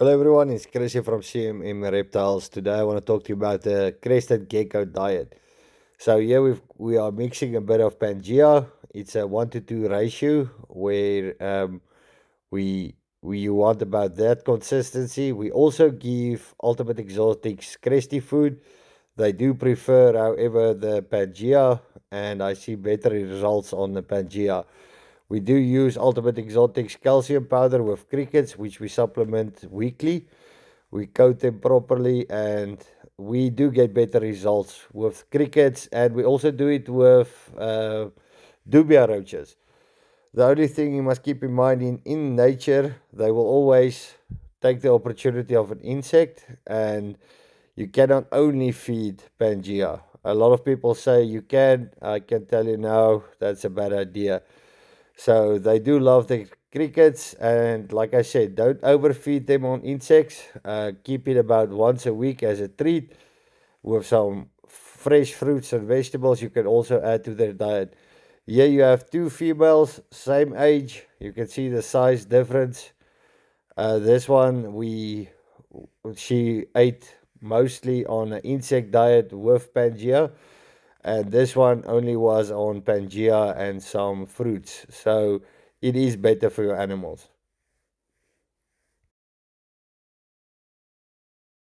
Hello everyone, it's Chris here from CMM Reptiles. Today I want to talk to you about the crested gecko diet. So here we are mixing a bit of Pangea. It's a 1-to-2 ratio where we you want about that consistency. We also give Ultimate Exotics Cresty food. They do prefer, however, the Pangea, and I see better results on the Pangea. We do use Ultimate Exotics calcium powder with crickets, which we supplement weekly. We coat them properly, and we do get better results with crickets, and we also do it with dubia roaches. The only thing you must keep in mind, in nature, they will always take the opportunity of an insect, and you cannot only feed Pangea. A lot of people say you can. I can tell you now, that's a bad idea. So they do love the crickets, and like I said, don't overfeed them on insects. Keep it about once a week as a treat with some fresh fruits and vegetables you can also add to their diet. Here you have two females, same age. You can see the size difference. This one she ate mostly on an insect diet with Pangea, and this one only was on Pangea and some fruits. So it is better for your animals.